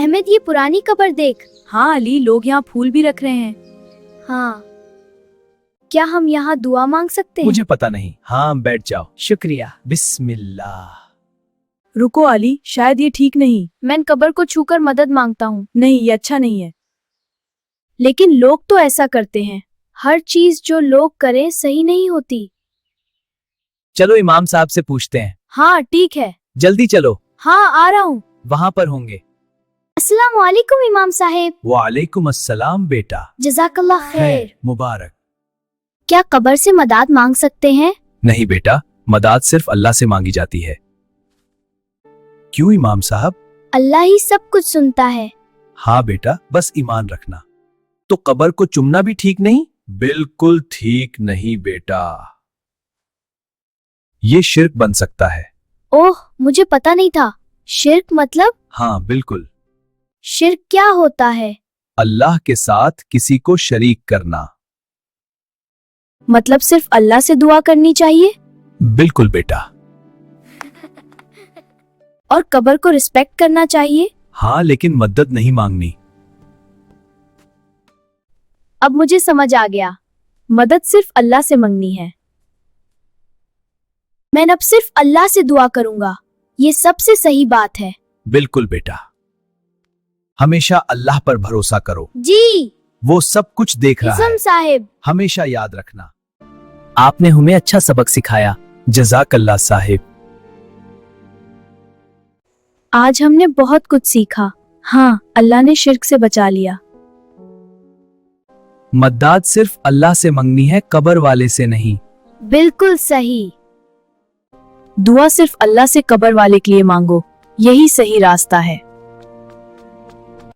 अहमद, ये पुरानी कब्र देख। हाँ अली, लोग यहाँ फूल भी रख रहे हैं। हाँ, क्या हम यहाँ दुआ मांग सकते हैं? मुझे पता नहीं। हाँ बैठ जाओ। शुक्रिया। बिस्मिल्लाह। रुको अली, शायद ये ठीक नहीं। मैं कब्र को छूकर मदद मांगता हूँ। नहीं, ये अच्छा नहीं है। लेकिन लोग तो ऐसा करते हैं। हर चीज जो लोग करें सही नहीं होती। चलो इमाम साहब से पूछते हैं। हाँ ठीक है। जल्दी चलो। हाँ आ रहा हूँ। वहाँ पर होंगे। अस्सलाम वालेकुम इमाम साहेब। वालेकुम अस्सलाम बेटा। जज़ाकल्लाह खैर। मुबारक। क्या कब्र से मदद मांग सकते हैं? नहीं बेटा, मदद सिर्फ अल्लाह से मांगी जाती है। क्यों इमाम साहब? अल्लाह ही सब कुछ सुनता है। हाँ बेटा, बस ईमान रखना। तो कब्र को चुमना भी ठीक नहीं? बिल्कुल ठीक नहीं बेटा, ये शिर्क बन सकता है। ओह, मुझे पता नहीं था। शिर्क मतलब? हाँ बिल्कुल। शिर्क क्या होता है? अल्लाह के साथ किसी को शरीक करना। मतलब सिर्फ अल्लाह से दुआ करनी चाहिए? बिल्कुल बेटा। और कब्र को रिस्पेक्ट करना चाहिए? हाँ, लेकिन मदद नहीं मांगनी। अब मुझे समझ आ गया। मदद सिर्फ अल्लाह से मांगनी है। मैं अब सिर्फ अल्लाह से दुआ करूंगा। ये सबसे सही बात है। बिल्कुल बेटा, हमेशा अल्लाह पर भरोसा करो। जी। वो सब कुछ देख रहा है। इस्म साहिब। हमेशा याद रखना। आपने हमें अच्छा सबक सिखाया। जज़ाकल्लाह साहिब। आज हमने बहुत कुछ सीखा। हाँ, अल्लाह ने शिर्क से बचा लिया। मदद सिर्फ अल्लाह से मांगनी है, कब्र वाले से नहीं। बिल्कुल सही। दुआ सिर्फ अल्लाह से कब्र वाले के लिए मांगो, यही सही रास्ता है।